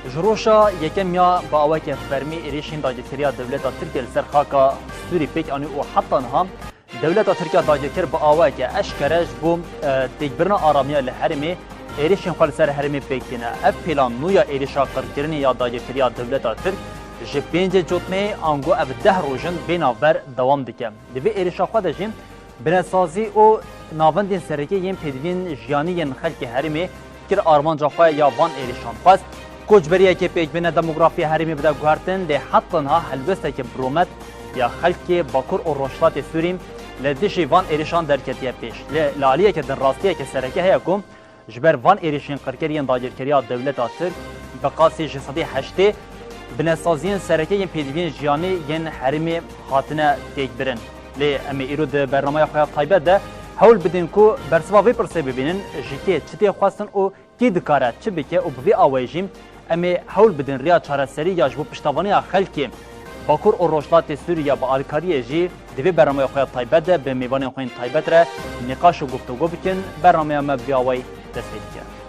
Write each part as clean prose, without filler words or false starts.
جروشا یکم یا با اوک فرمی ایریشین داجکریا دولت ترکیه لسر خاکا سوری پیک آنی و حتی هم دولت ترکیه داجکر با اوک اشکرش بوم تکبرنا آرامیا لحرمی ایریشین خال سر حرمی پیک کنه اف پیلان نویا ایریشا قرکرنی یا داجکریا دولت ترک جپینج جوتمه آنگو اف 10 روزن بیناور دوام دکم دوی ایریشا خودشین بنسازی و ناوندین سرکی یم پیدوین جیانی ین خلق حرمی کر آرمان جاخواه یا وان ایریشان خواست کوچبریه که پیک بین دموگرافی حریمی بده گوهرتن ده حتنها حلبسته که برومت یا خلق باکور و روشلات سوریم لدشی وان ایریشان درکتیه پیش لالیه که در راستیه که سرکه هیا کم جبر وان ایریشین قرکرین داجرکریا دولت ترک بقاسی جسدی هشته بنسازین سرکه ین پیدوین جیانی ین حریمی خاتنه تیک برن لی امی ایرود برنامه خواه طایبت ده حول بدین کو برسوا پرسه ببینن جیکه چتی خواستن او کی دکاره چه بکه او بوی آویجیم امی حول بدین ریا چارەسەری یا جبو پشتوانی خلکی باکور و روشلات سوریه با آلکاری جی دوی برنامه خواه طایبت ده به میوان خواه طایبت را نقاش و گفتگو بکن برنامه ما بیاوی دست بید.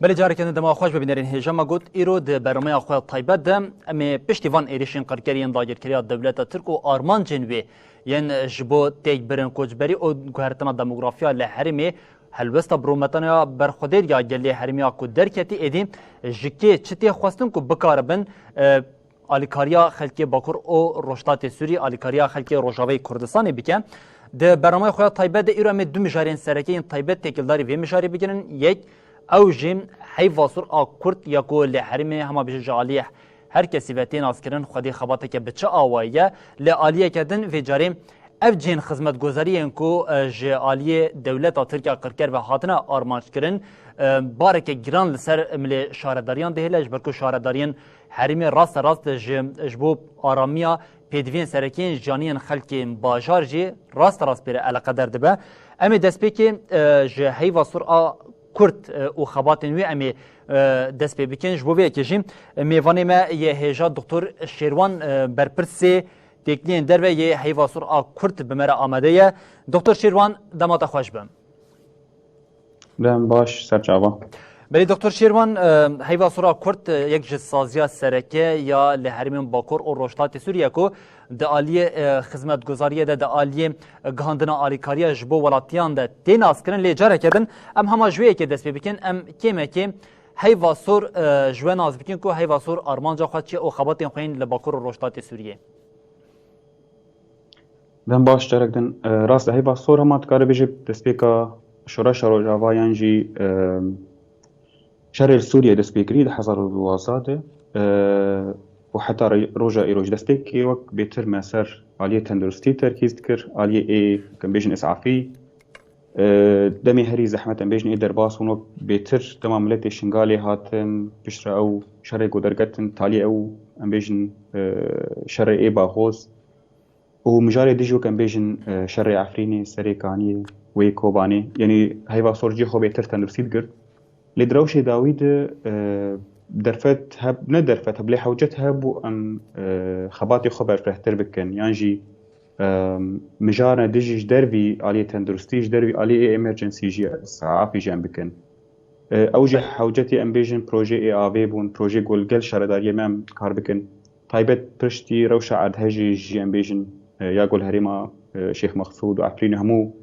بله جاری کنند ما خوش ببینرین هجام گوت ایرو د برنامه خو طایبت دم امی پشتیوان ایریشین قرکرین داجرکریا دولت ترک و آرمان جنوی ین جبو تیک برن کوچبری او گهرتنا دموگرافیا لحرمی هلوستا برومتنا برخودیر یا گلی حرمیا کو درکتی ادیم جکی چتی خواستن کو بکاربن آلیکاریا خلکی باکور او روشتات سوری آلیکاریا خلکی روجاوی کردستان بکن د برنامه خو طایبت ایرو امی دو مجارین سرکی طایبت تکلداری و مجاری بگیرن یک او جیم حیواسور آکورت یا کل حرمی هما بیش جالیه هر کسی وقتی ناسکرین خودی خباته که بچه آوایه لعالیه کدن و جاریم اف جین خدمت گذاری انکو جالیه دولت ترکیه قرکر و حاطنه آرمانش کرن باره که گران لسر مل شارداریان دهیلش برکو شارداریان حرمی راست جبو آرامیا پیدوین سرکین جانین خلکی باجار جی راست بره علاقه در دبه امی دست بی که حیواسور کرد و خبات نوی امی دست پی بکنج بو بیکشیم میوانی ما یه هجا دکتر شیروان برپرسی تکنین در و یه حیواسور کرد بمره آمده یه دکتر شیروان دمات خوش بم دم باش سرچاوا بله دکتر شیروان حیواسور کرد یک جسازی سرکه یا لحرمین باکور و روشتات سوریه کو د عالیه خدمت گزاریه ده عالیه گهاندنا آلیکاریه جبو ولاتیان ده تیناس کرن لیجاره کدن ام هما جویه که دست بکن ام کیمه که حیواسور جوه ناز بکن که حیواسور آرمانجا خواهد چه او خباتین خوین لباکور و روشتات سوریه دم باش درکدن راست حیواسور هما تکاره بیجه دست بکا شورش روجاوا یانجی شرع سوريا دسبيكري ده 2012 وحتى روجا إيروج دسبيكي وك بيتر مسار عالية تندرستي تركيز ذكر عالية إيه كان بيجن إسعافي دمي هري زحمة بيجن إيه درباس ونوك بيتر تمام ملتي شنغالي هاتن بشرة أو شرع قدرقتن تالي أو أم بيجن شرع إيه باغوز ومجاري ديجو كان بيجن شرع عفريني سريكاني ويكوباني يعني هاي صورجي خو بيتر تندرستي ذكر لدروش داوود درفت هب ندرفت هب لي حوجتها بو ان خباتي خبر فرحتر بكن يانجي مجارنا ديجيش دربي علي تندرستيش دربي علي امرجنسي جي عافي جنب بكن اوجه حوجتي امبيجن بروجي اي افي بون بروجي جولجل شرداريه مام كار بكن طيبت برشتي روشه عد هجي جي امبيجن يا جول هريما شيخ مقصود وعفرين همو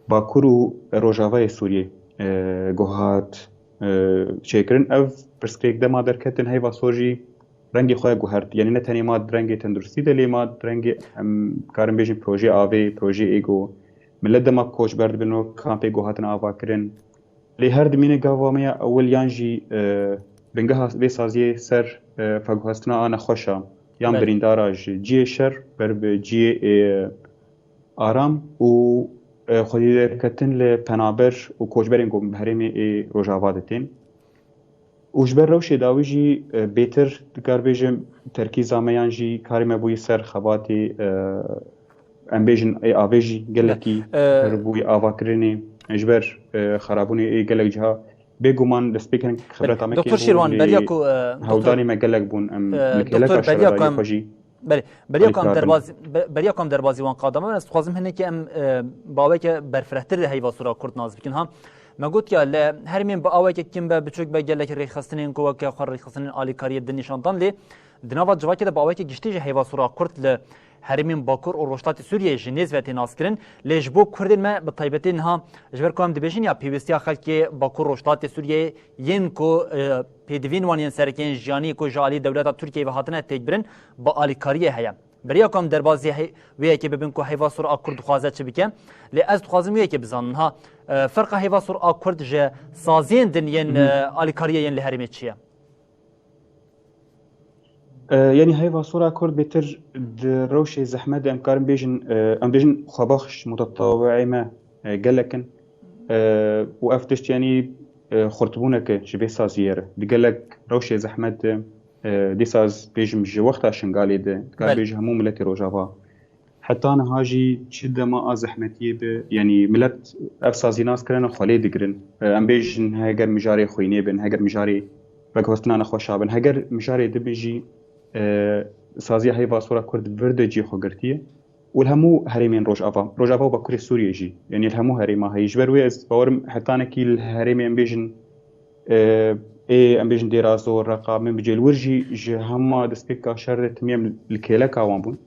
باكورو روجافاي سوريه گوهات شکرن اف پرسکریک دما درکتن هیوا سوجی رنگی خواه گوهرت یعنی نه تنی ماد رنگی تندرستی دلی ماد رنگی کارم بیشین پروژه آوی پروژه ایگو ملت دما کوچ برد بنو کامپی گوهاتن آوا کرن لی هر دمینه گاوامیا اول یانجی بنگه به سازی سر فگوهستنا آن خوشا یان بریندارا جی شر بر جی آرام و خودی درکتن لپنابر و کوچبرین گم هرمی روجاوادتین وجبر روش داویجی بهتر دکار بیجم ترکیز آمیانجی کاری مبوی سر خواتی ام بیجن ای آویجی گلکی بوی آواکرینی جبر خرابونی گلک جها بگومان دسپیکن خبرت آمی دکتر شیروان بلیاکو هودانی مگلک بون ام دکتر بلیاکو بله بریا کام دربازی وان قادم من استخوازم هنه که ام باوی که برفرهتر هیوا سورا کرد ناز بکن هم ما گوت یا هر من باوی که کم به بچوک به گله که ریخستنین کو که خور ریخستنین عالی کاری دنیشاندان لی دنوات جواکی ده باوی که گشتی هیوا سورا کرد ل هرمین باکور و روشتات سوریه جنیز و تناس کرن لجبو کردن ما بطیبتین ها جبر کام دبیشین یا پیوستی خلک باکور روشتات سوریه ین کو پیدوین وانین سرکین جانی کو جالی دولت ترکیه و هاتنه تکبرن با آلیکاریه هیا بریا کام دربازی وی که ببین کو هیوا سور اکرد خوازه چه بکن لی از خوازم وی که بزنن ها فرق هیوا سور اکرد ج سازین دن ین آلیکاریه ین لهرمی چیه يعني هاي صورة كرد بتر روشي زحمة أم كارم بيجن خباخش متطوعي ما قالكن وأفتشت يعني خرطبونك شبه سازير بقالك روشي زحمة دي ساز بيجم جي وقت عشان قالي ده قال بيج همو ملتي روجافا حتى أنا هاجي شدة ما زحمتي يعني ملت أفسازي ناس كرنا خالي دقرن أم بيجن هاجر مجاري خويني بن هاجر مجاري بقوستنا أنا خوشابن هاجر مجاري دبيجي سازی هیوا سورا کرد ورده جی خوگرتیه و الهمو هریمین روجافا و بکری سوریه جی یعنی الهمو هریما هیج بروی از باورم حتی نکی الهریم ام بیجن دیرازو رقا من بجیل ورجی جی هما دستیکا شر تمیم الکیله کاوان بون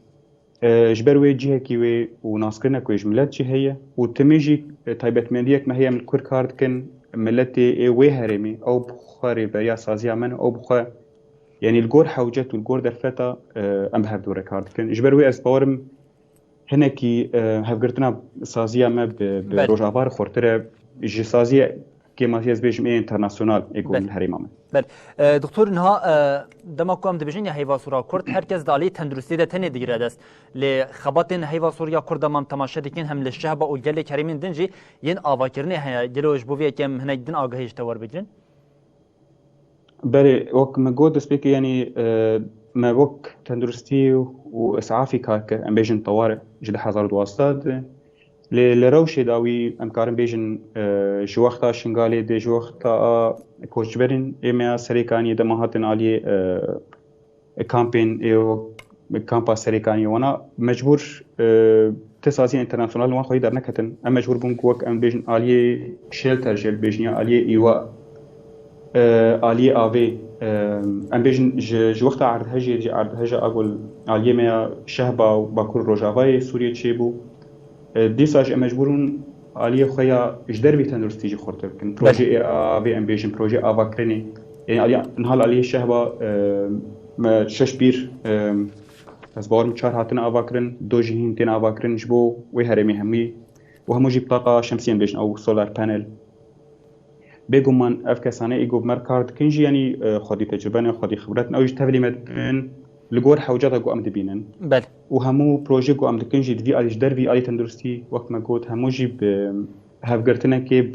جبروی جی هکیوی و ناسکرنا کویج ملت جی هیا و تمیجی تایبت مندیک ما هیا من کور کارد کن ملتی وی هریمی او بخاری بریا سازی من او بخار يعني الجور حوجت والجور درفتا ام هاف دور ريكارد كان اجبر وي اس باورم هنا كي هاف قرتنا سازيه ما بروجافار خورتره جي سازيه كيما تيز بيجم انترناسيونال يقول الهريمه بل دكتور انها دماكم دبجين هيوا سورا كرد هركز دالي تندرستي ده تني ديره دست لخباتن هيوا سوريا كرد مام تماشا دكين هم للشعب او جل كريمين دنجي ين اواكرني هي جلوج بوفي كم هنا دن اگهيش تور بجن بله وقت ما جود سبيك يعني ما وقت تندرستي وإسعافي كاك أم بيجن طوارئ جد حضر دواسطات لروشي داوي أم كارم بيجن جو وقتا شنغالي دي جو وقتا كوشبرين إما سريكاني دماهاتن علي كامبين كامبا سريكاني وانا مجبور تسازي انترناسيونال وان خوي در نكتن أم مجبور بونك وقت أم بيجن علي شيلتر جل بيجن علي إيواء آلية آبي أم بيجن جو وقت عرض هجا أقول آلية ما شهبة وباكور روجافاي سوريا تشيبو ديساج مجبورون آلية خيا إجدر بيتن رستيجي خورتر كن بروجي آبي أم بيجن بروجي آبا كريني يعني آلية نهال آلية شهبة ما شش بير از باورم چهار هاتن آبا كرن دو جهين تين آبا كرن جبو ويهرمي همي وهمو جي بطاقة شمسية بيجن أو سولار بانل بيجو من أفكاسانه إيجو مركارد كنجي يعني خدي تجربة خدي خبرات أو يجتهد لمدن لجور حوجات جو أمد بينن بل وهمو بروجي جو أمد كنجي دفي على جدار في علي تندرستي وقت ما قلت همو جيب هفقرتنا كي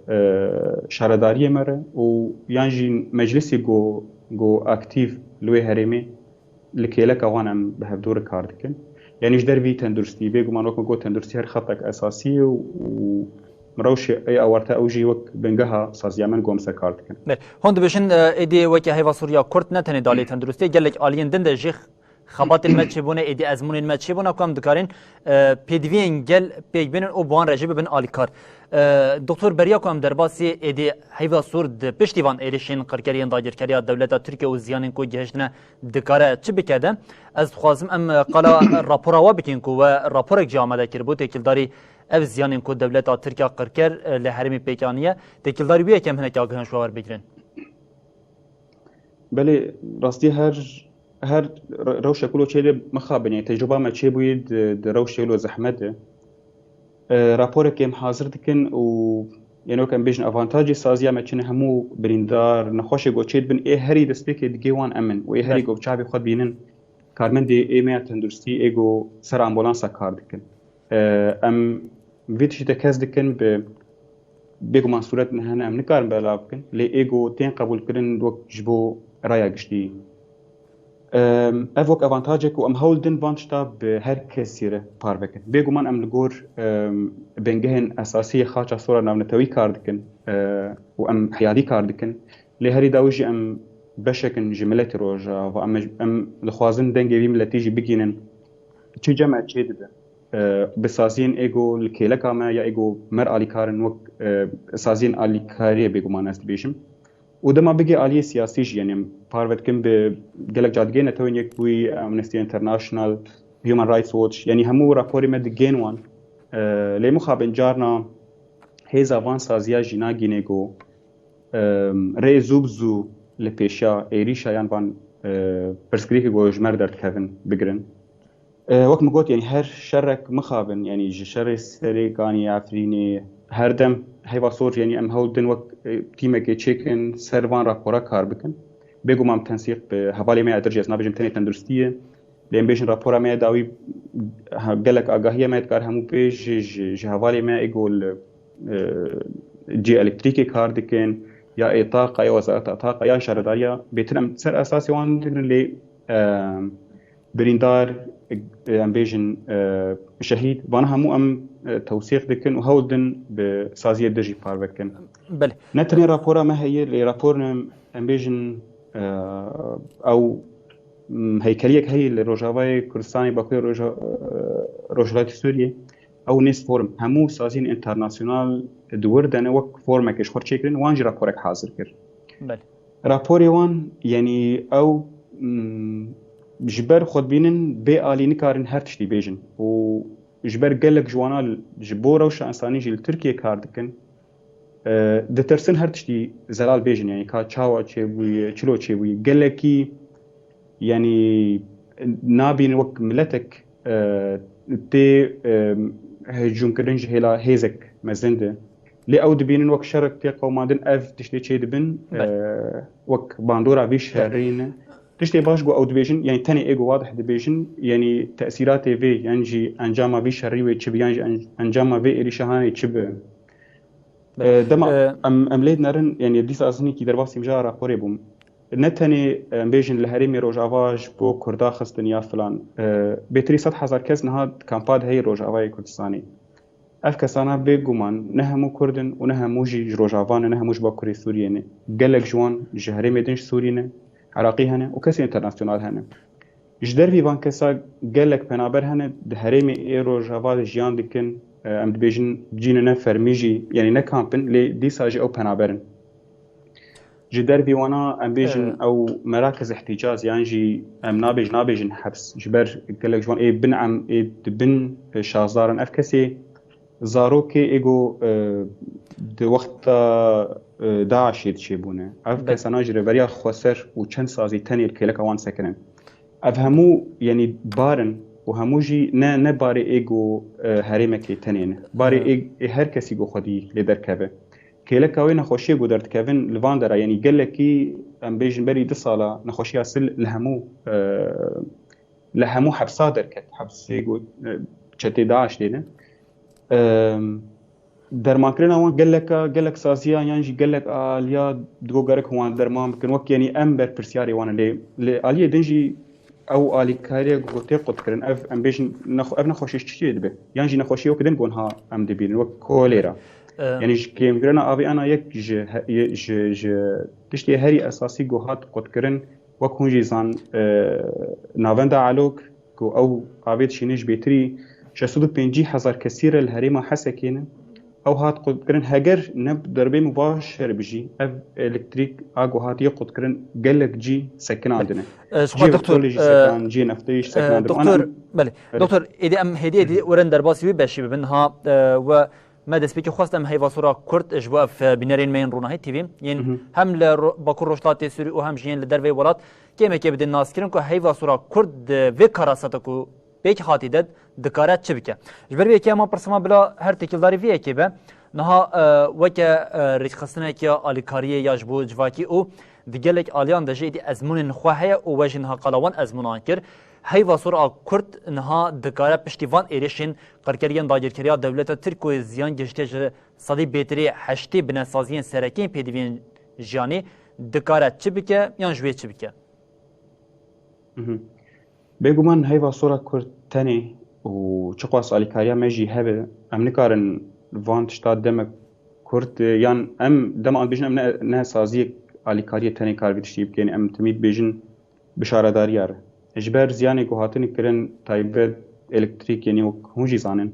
بشاردارية مرة ويانجي مجلسي جو أكتيف لوي هرمي لكيلك أوان عم بهفدور كارد كن يعني جدار في تندرستي بيجو من وقت ما قلت تندرستي هر خطك أساسي مروش اي اورتا اوجي وك بنجها سازيامن قوم سكارت كن هون دبشن ايدي وكي هيوا سوريا كورت نتني دالي تندرستي قالك الين دند جيخ خبات الماتشبونه ايدي ازمون الماتشبونه كم دكارين بيدفين جل بيجبن او بوان رجب بن اليكار دكتور بريا كم درباسي ايدي هيوا سورد بشتيوان ايريشين قركريان داير كريا دولت تركيا وزيانن كو جهشنا دكاره تشبكده از خوازم ام قلا رابورا وبكين كو رابورك جامده كربوت كيلداري اف زیانین کو دولت ترکیه قرکر له حرم پیکانیه تکیلداری بیه کم هنک آگهان شوار بگیرن بله راستی هر روش کلو چه مخابنی تجربه ما چه بود روش کلو زحمته راپور کم حاضر دکن و یعنی کم بیشن آوانتاژی سازی ما چنه همو بریندار نخوش گوچید بن ای هری دست که دیگوان امن و ای هری گو چابی خود بینن کارمند ایمه تندرستی ایگو سر امبولانس کار دکن ام ویتش دکاز دکن بيجو من صورت نهانا ام نكارن بلابكن لي ايجو تين قبول كرن دوك جبو رايا گشتي افوك افانتاجك وام هولدن فانشتا بهر كسيره باربكن بيجو من ام لغور بنجهن اساسيه خاطر صوره نام نتوي كاردكن وام حيادي كاردكن لي هري داوجي ام بشكن جملة روجا وأم لخوازن دنجي بيم لتيجي بجينن چی جمع چی دبه بسازین ایگو لکیلکا ما یا ایگو مر آلی کارن وک سازین آلی کاری بگمان است بیشم و دما بگی آلی سیاسیش یعنی پاروت کم به گلک جادگی نتوین یک بوی امنستی انترناشنال هیومن رایتس واتش یعنی همو راپوری مد گین وان لی مخابن جارنا هیزا وان سازیا جینا گینگو ری زوبزو لپیشا ایریشا یان وان پرسکریکی گوش مردرد کهون بگرن وقت ما قلت يعني هر شرك مخابن يعني شر سري كاني عفريني هر دم هيوا صور يعني ام هولدن وقت تيمك تشيكن سيرفان رابورا كار بكن بيجو مام تنسيق بحوالي ما درجة نابجم تاني تندرستية لين بيجن رابورا ما داوي قالك آگاهية ما يتكار همو بيج جهوالي ما يقول جي الكتريكي كار دكن يا اي طاقة يا وزارة طاقة يا شارداريا بيتنم سر اساسي وان اللي بريندار ام بيجن شهيد وانا همو ام توثيق دكن وهودن بسازيه دجي باربكن بله نتني رابورا ما هي اللي رابورنا ام بيجن او هيكليك هي الروجاواي كردستاني باكوي روجلات سوريا او نيس فورم همو سازين انترناسيونال دوردن وك فورمك ايش خرچيكرن وانج رابورك حاضر كر بله رابوري وان يعني او جبر خود بینن به آلی نکارن هر تشتی بیجن و جبر گلک جوانا جبورا وش انسانی جیل ترکیه کار دکن دترسن هر تشتی زلال بیجن یعنی که چاوا چه بوی چلو چه بوی گلکی یعنی نابین وقت ملتک تی هجوم کردن جهلا هیزک مزنده لی او دبینن وقت شرک تی قومادن اف تشتی چه دبن وقت باندورا بیش هرینه تشتي باش جو او دبيجن يعني تاني ايجو واضح دبيجن يعني تاثيرات في ينجي انجاما في شريوي تشب ينجي انجاما في الي شهاني تشب دما ام ليد نرن يعني ديس ازني كي درباسي مجا راپوري بوم نتاني بيجن الهريمي روجافاج بو كردا خستن يا فلان بيتري 100,000 كاس نهاد كامباد هي روجافاي كردستاني اف كسانا بيغومان نهمو كردن ونهمو جي روجافان نهمو جبا كوري سوريين قالك جوان جهريمي دنش سوريين عراقي هنا وكسي انترناسيونال هنا جدر في بان كسا قالك بنابر هنا دهريمي ايرو جافاد جيان دكن ام دبيجن جينا نفر ميجي يعني نكامبن لي دي ساجي او بنابرن جدر في وانا ام بيجن او مراكز احتجاز يعني جي ام نابجن حبس جبر قالك جوان اي بنعم اي بن شازارن اف كسي زاروكي ايجو دو وقت داعش يتشيبونه اف كسانا جربريا خسر وچند سازي تاني الكيلك اوان سكنن افهمو يعني بارن وهموجي نه باري ايجو هريمكي تانين باري هر كسي جو خدي لدركبه كيلك اوي نخوشي جو درت كيفن لفاندرا يعني قال لك ام بيجن بري 2 سالا نخوشي اسل لهمو حبسا دركت حبس ايجو چتي داعش دينه درمانكرين اوان قال لك سازيا يعني قال لك اليا دغو غرك هو درمان ممكن وك يعني امبر برسياري وانا لي اليا دنجي او الي كاري غوتي قد كرن اف امبيشن نخوشيش تشي دبه يعني نخوشي وكدن كونها ام دبين وك كوليرا يعني كيم كرنا ابي انا يك ج تشتي هري اساسي جوهات قد كرن وكون جيزان نافندا علوك او قابيت شينيش بيتري 650,000 كثير الهريمه حسكينه او هات قد كرن هاجر نب ضربه مباشر بجي اف الكتريك اجو هات يقد كرن قالك جي سكن عندنا شكرا دكتور جي نفتيش سكن عندنا دكتور بله دكتور ايدي ام هدي ورن درباسي باشي بنها و ما دسبيكي خواستم هي وصورة كرد اجواء في بنارين مين رونا هي تي في ين هم لباكور روشتات سوري وهم جين لدربي ولات كيما كي بدنا ناسكرن كو هي وصورة كرد في كراستكو بيك خاطي دد دكارات شبكه جبر بيكي ما برسما بلا هر تكيلداري فيه كي به نها وكا ريخصنا كي اليكاريه يجبو جواكي او دجلك اليان دجيدي ازمون نخواه او وجنها قلاوان ازمون انكر هي وصور كرد نها دكاره پشتیوان ایرشین قرکریان داگیرکریا دولت ترکو زیان گشته صدی بهتری حشتی بنسازین سرکین پیدوین جانی دکاره چی بکه یا جوی چی بکه بگومان هی وصور کرد تنی و چقواس آلیکاریا مجی هبه ام نکارن وان تشتاد دم کرد یان ام دم آن بیشن ام نه سازی آلیکاری تنی کار بیشتری بکن ام تمید بیشن بشارداریاره اجبار زیانی گوهاتنی کرن تایبت الکتریک یعنی هونجی زانن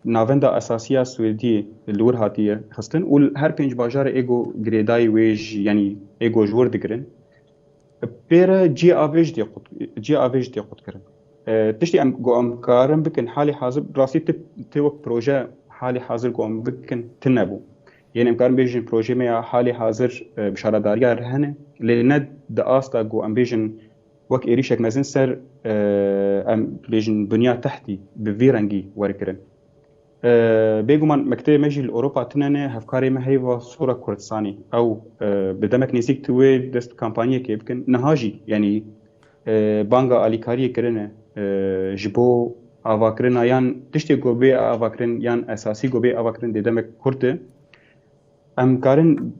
ناوندا اساسیه سوئدی لور هاتیه خستن و هر پنج باجار ایگو گریدای ویج یعنی ایگو جور دگرن بيرا جي افيج دي قط كرن تشتي ام جو ام كارم بكن حالي حاضر راسي توك بروجا حالي حاضر جو ام بكن تنبو يعني ام كارم بيجن بروجي ما حالي حاضر بشارة رهنه لند داستا جو ام بيجن وك إيريشك مازن سر ام بيجن بنيا تحتي بفيرنجي وركرن بيجو من مكتب مجي لأوروبا تنانه هفكاري ما هي صورة كردستاني أو بدمك نزيك توي دست كامبانيا كي يمكن نهاجي يعني بانغا أليكاري كرنا جبو أفاكرنا يان تشتي جوبي أفاكرن يان أساسي جوبي أفاكرن دمك كرده أم كارن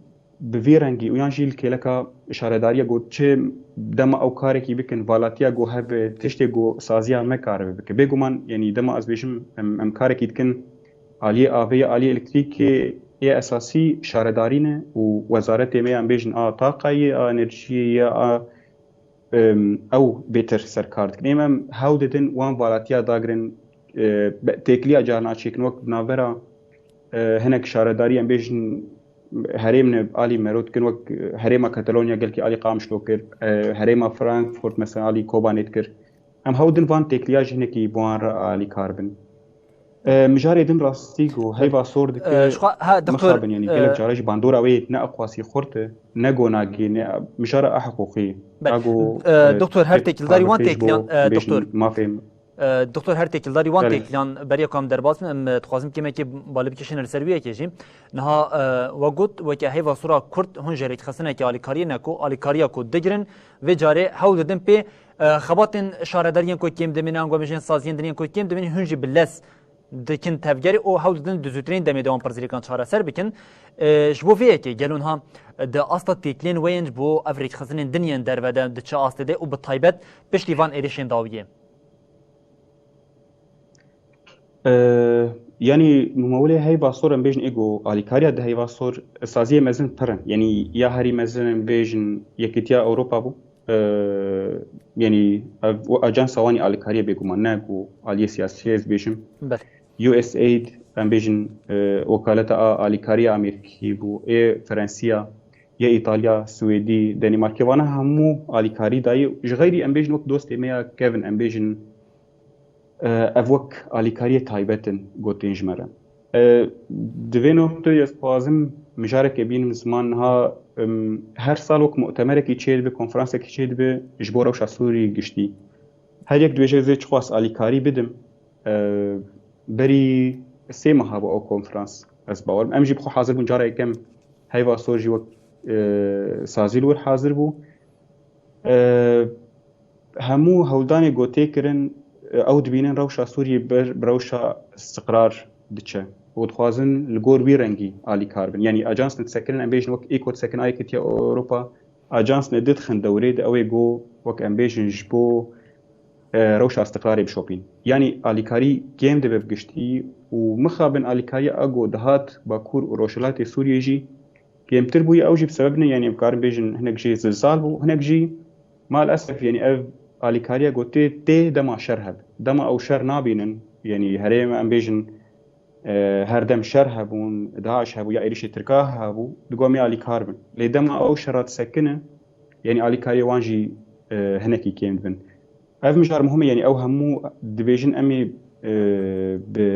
بفيرنجي ويان جيل كيلكا إشارة داريا جو تشي دم أو كاري كي بكن فالاتيا جو هب تشتي جو سازيا ما كاره بك بيجو من يعني دم أزبيشم أم كاري كي تكن آلية آفية آلية إلكتريكي هي أساسي شاردارينه ووزارة ما عم بيجن طاقة انرژی أو بيتر سركار تكنيم هاودتن وان فالاتيا داغرن تكليا جارنا تشيكن وقت نافرا هناك شارداري عم بيجن هريم آلي مروت كن وقت هريم كاتالونيا قال كي آلي قامش لوكر هريم فرانكفورت مثلا آلي كوبانيت كر أم هاودن فان تكليا جهنكي بوان آلي كاربن مجاري دم راستيكو هيبا صور دكتور يعني قالك جارج باندورا وي ناقواسي خورته نغو ناغي مجارة حقوقي دكتور هر تكلداري وان تكليان دكتور ما فهم دكتور هر تكلداري وان تكليان بريا كام درباس ام تخازم كيما كي بالب كيشن السربيه كيجي نها وقت وكي هيبا صورة كرت هون جريت خصنا كي علي كارينكو علي كارياكو دجرن وجاري هاو دم بي خباتن شارداريان كو كيم دمن انغو مجن سازين دنيان كو كيم دمن هونجي بلس دكن تفجري او هاودن دزوترين دمي دوام برزيليكان شهر سر بكن شبو فيه كي قالون ها د اصلا تيكلين وين بو افريج خزنين دنيا دربدا دتشا استدي وبالطيبات باش ليفان اديشن داويه يعني ممولي هاي باصور بيجن ايجو اليكاريا ده هاي باصور سازيه مزن برن يعني يا هاري مزن بيجن يكتيا اوروبا بو يعني اجان سواني اليكاريا بيجو مناكو الي سياسيه بيجن USAID ام بيجن وكالة اليكاريا امريكي بو فرنسيا يا ايطاليا سويدي دنمارك وانا همو اليكاري داي غيري ام بيجن وقت دوستي ميا كيفن ام بيجن افوك اليكاري تايبتن غوتين جمرا دوينو تو يسبازم مشاركه بين زمانها هر سال وقت مؤتمر کی چید به کنفرانس کی چید به جبور و شاسوری گشتی هر یک دویجه زیچ خواست اليكاري بدم بری سه ماه با او کنفرانس از باور امجی بخو حاضر بون جاره کم هیوا سورجی وقت سازیل ور حاضر بو همو هولدانی گوته کرن او دبینن روشا سوری بروشا استقرار دچه ودخوازن لگور بی رنگی آلی کاربن یعنی اجانس نتسکرن امبیشن وک ایکو تسکن آی کتیا اوروبا اجانس نددخن دوره ده اوی گو وک امبیشن جبو روشا استقراری بشوپین یعنی آلیکاری گیم ده ببگشتی و مخابن آلیکاری اگو دهات باکور و روشلات سوریه جی گیم تر بوی اوجی بسببنا يعني بكارن بيجن هناك جي زلزال بو هناك جي مع الاسف يعني اف اليكاريا قلت تي دما شرهب دما او شر نابينن يعني هريم ام بيجن هر دم شرهبون داعش هبو يا ايريش تركاه هبو دقومي اليكاربن لي دما او شرات سكنه يعني اليكاريا وانجي هناكي كيم بن اف مشار مهم يعني او همو ديفيجن امي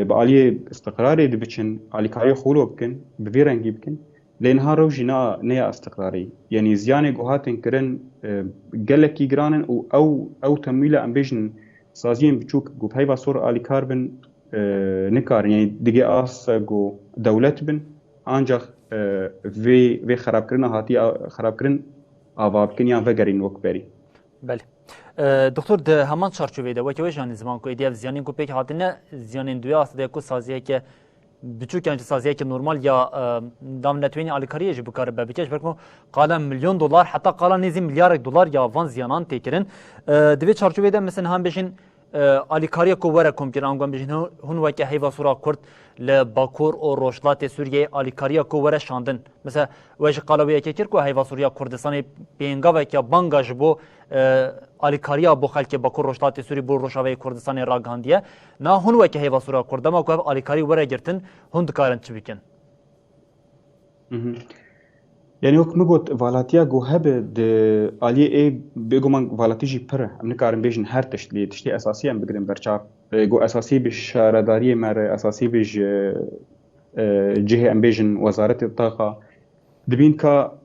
بعاليه استقراري دبچن اليكاريا خولو بكن بفيرنجي بكن لأنها روجي نيا استقراري يعني زيانة جوهاتن كرن جلكي جرانن أو تمويله أم بيجن سازين بتشوك جو بهاي بصور آلي كاربن نكار يعني دقي آس جو دولت بن أنجح في خراب كرنا هاتي خراب كرن آواب كنيان فجرين وكبري. بله. دكتور ده همان شرط ويدا وكيف جان زمان كو إدياف زيانين كو بيك هاتنا زيانين دويا أصلا كو سازيه که بچو که سازیه که نورمال یا دام نتوینی آلیکاریه جی بکار ببیچش برکو قالا میلیون دلار حتی قالا نیزی میلیارد دلار یا وان زیانان تکرن دوی چارچوبه ده مثلا هم بشین آلیکاریا کو وره کم کرد آنگام بجن هون وکی هیوا سورا کرد لباکور و روشلات سوریه آلیکاریا کو وره شاندن مثلا وجه قالبی که کرد کو هیوا سوریا کردستان بینگا و که بانگاج بو آلیکاریا بو خلک باکور روشلات سوری بو روشاوی کردستان راگاندیه نه هون وکی هیوا سورا کرد ما کو آلیکاری وره گرتن هون دکارن چی بکن يعني وقت مقول فالاتيا جو هبه د علي اي بيجو من فالاتيجي بره من كارن بيجن هر تشتي اساسيا بقدر برشا جو اساسي بالشارداريه مر اساسي بج جهه ام بيجن وزاره الطاقه دبين كا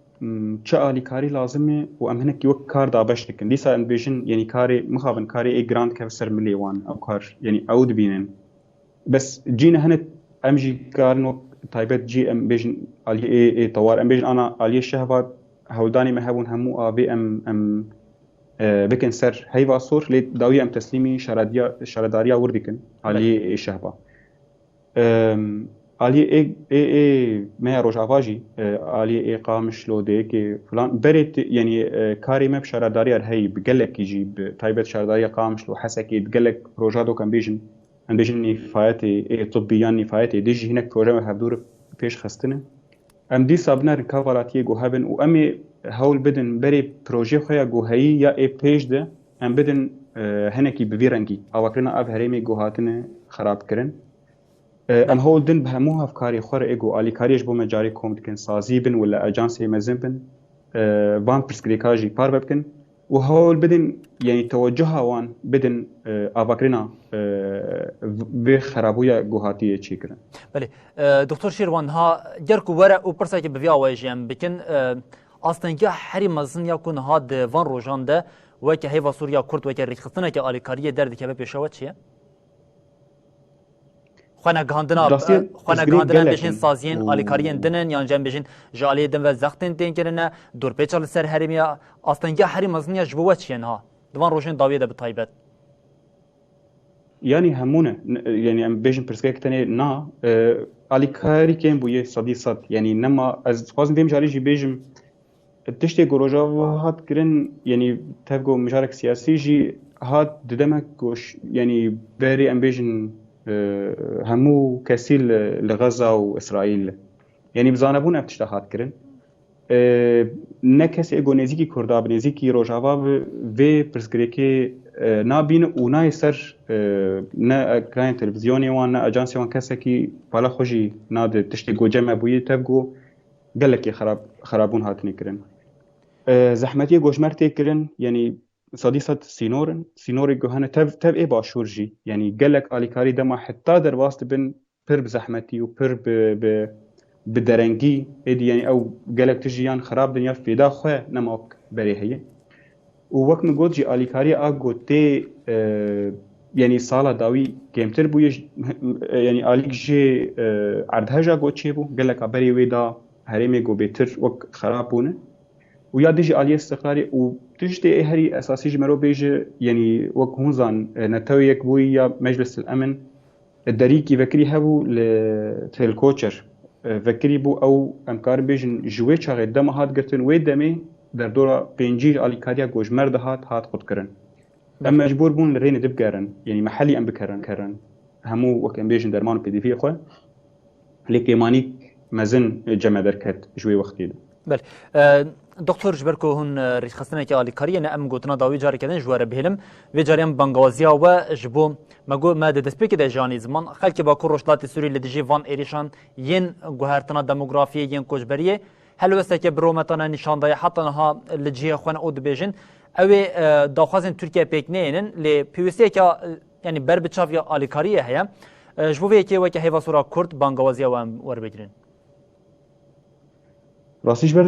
تشالي كاري لازمه وام هناك يوك كار دابش لكن ليسا ام بيجن يعني كاري مخابن كاري اي جراند كفسر مليون او كار يعني او دبينن بس جينا هنا امجي كارنو تایبەت جی ئەم بێژن ئالیێ تەوار ئەم بێژن ئانا ئالیێ شەهوات هەولدانی مە هەبوون هەموو ئاوێ ئەم بکەن سەر هەیوا سۆر لێ داوی ئەم تەسلیمی شارەداریا وردیکن ئالیێ شەهوا ئالیێ مەیە ڕۆژاواژی ئالیێ قامش لۆدەیەکێ فلان بەرێت یعنی کاری مە شارەداریار هەی بگەلێکیژی تایبەت شارەداریە قامش لۆ حەسەکێ گەلێک ڕۆژادۆ کەم بێژن ام بيجن نفايتي طبيان نفايتي ديجي هناك بروجرام هبدور بيش خستنه ام دي صابنا ريكفراتي جو هابن وامي هول بدن بري بروجي خويا جو هي يا اي بيج ده ام بدن هناكي بفيرنجي او كرنا اف هريمي جو هاتنه خراب كرن ام هول دن بهموها افكاري خور ايجو الي كاريش بو مجاري كوم كن سازيبن ولا اجانسي مزنبن بان برسكريكاجي بار بكن وهول بدن يعني توجهها وان بدن افاكرنا بخرابويا جوهاتيه تشيكرن بله دكتور شيروان ها جركو ورا وبرساكي بفيا واجيم بكن اصلا حري مزن يكون هاد فان روجان ده وكي هيفا سوريا كرد وكي ريخصنا كي اليكاريه درد كبه بيشوت شي خوانا گاندنا بشین سازین آلیکارین دنن یا جنب بشین جالی دن و زختن دن کرنه دور پیچال سر هرمیا اصلا هری مزنیا جبوت شین ها دوان روشن داویه ده بتایبت يعني همونه يعني ام بيجن برسكيك تاني نا آلیکاری كين بويه صدي صد يعني نما از خواستم بيم جاري جي بيجم تشتي جروجا هات كرن يعني تفقو مشارك سياسي جي هات ددمك وش يعني باري ام بيجن همو كسيل لغزة وإسرائيل يعني بزانبون افتشتاحات كرن نكس ايجو نزيكي كردا بنزيكي روجاوا في برسكريكي نابين وناي سر نا كلاين تلفزيوني وان نا اجانسي وان كسكي بالا خوجي ناد تشتي جو جمع بوي تبقو قالك خرابون هاتني كرن زحمتي جوشمرتي كرن يعني صديقة سينوري جوهنا تب إيه باشورجي يعني قالك آليكاري دما حتى در واسط بن بر بزحمتي وبر بدرنجي إدي يعني أو قالك تجيان خراب دنيا في دا خواه نماك بريهية ووقت نقول جي آليكاري أقو تي يعني صالة داوي كيمتر بو يعني آليك جي عردها جا قو تشيبو قالك بري ويدا هريمي قو بيتر وق خرابونه ويا ديجي آلية استقراري وتجدي هري أساسي جمرو بيجي يعني وقت هونزان نتويك بويا مجلس الأمن الدريكي فكري هبو لتلكوتشر فكري بو أو أمكار بيجن جوي شاغي دم هات قرتن ويدمي در دورا بينجي آليكاريا جوج مرد هات خود كرن أما مجبور بون لرين دب كرن يعني محلي أم بكرن همو وقت أم بيجن درمان بي دي في أخوة لكي مانيك مزن جمع دركت جوي وقتي ده بله دكتور جبركو هون ريش خستنا كي آليكاريا نأم قوتنا داوي جاري كدن جوار بهلم في جاريان بانغوازيا وجبو ما دسبيك ده جاني زمان خلك باكو روشلات سوري لدجي فان إيريشان ين جوهرتنا ديموغرافية ين كوجبرية هل وسك برومتنا نشان ضيع حتى نها لجيه خوان أود بيجن أو داخازن تركيا بيكنين لبيوسيا كا يعني بربتشافيا آليكاريا هي جبو في كي وكي هيفا صورة كرد بانغوازيا واربجرين راستيش بر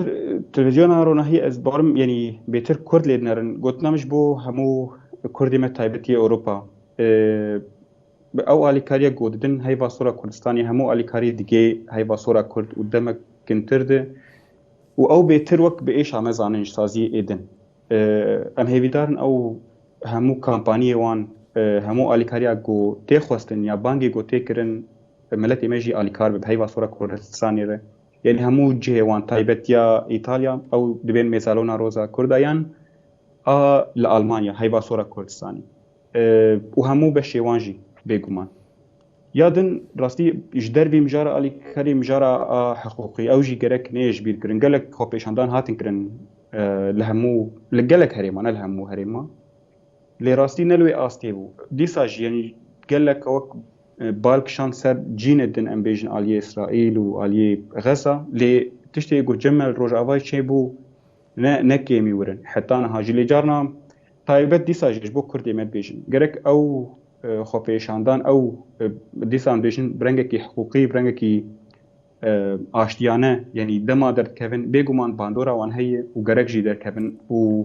تلفزيون رونا هي از بارم يعني بيتر كرد ليدنرن قلتنا مش بو همو كردي ما تايبتي اوروبا او آليكاريا قوددن هيفا صورة كردستاني همو آليكاري ديجي هيفا صورة كرد قدامك كنترده و او بيتر وك بايش عم زاننج سازي ايدن ام هيفيدارن او همو كامبانيه وان همو آليكاريا قو تيخوستن يا بانجي قو تيكرن ملتي ميجي آليكار بهيفا صورة كردستاني ده يعني همو جهه وان تايبت يا إيطاليا أو دبين ميزالونا روزا كرديان لألمانيا هيبا صورة كردستاني وهمو بشيوانجي بيجومان يادن راستي جدر في مجارة علي كاري مجارة حقوقي أو جي جرك نيج بير كرن قالك خوبيشاندان هاتن كرن لهمو لقالك هريما نلهمو هريما لي راستي نلوي آستيبو ديساج يعني قالك وك بالك شان سر جيندن أمبيجن علي إسرائيل وعلي غزة لي تشتي يقول جمل روجافاي شيبو نكيمي ورن حتى أنا هاجي لي جارنا طيبت ديساج جبو كردي مد بيجن جرك أو خوپیشاندان او دیسان بیشن برنگکی حقوقی برنگکی آشتیانه یعنی دما در کبن بگومان باندورا وان هی و گرک جی در کبن و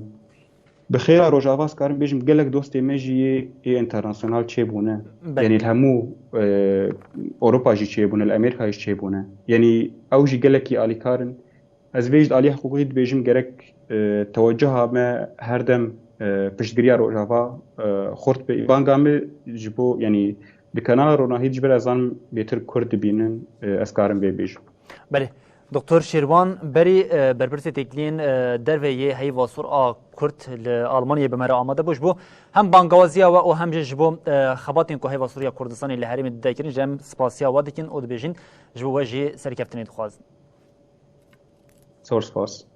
بخیر روجاواس کارم بیشم گلک دوستی مجی اینترناسیونال چه بونه یعنی همو اروپا جی چه بونه الامریکا جی چه بونه یعنی او جی گلکی آلی کارن از ویجد آلی حقوقی بیشم گرک توجه ما هر دم پشتگیری روجاوا خورد به بانگامه جبو یعنی بکنال روناهی جبر ازان بیتر کرد بینن اسکارم بیش. بله دکتر شیروان بری برپرس تکلین درویه هی واسور کرد آلمانی به مرا آماده باش بو هم بانگوازیا و هم جبو خباتین که هی واسوریا کردستانی لحریم دکرین جم سپاسیا و دکین او دبیجین جبو وجه سرکفتنی دخواست. سور سپاس.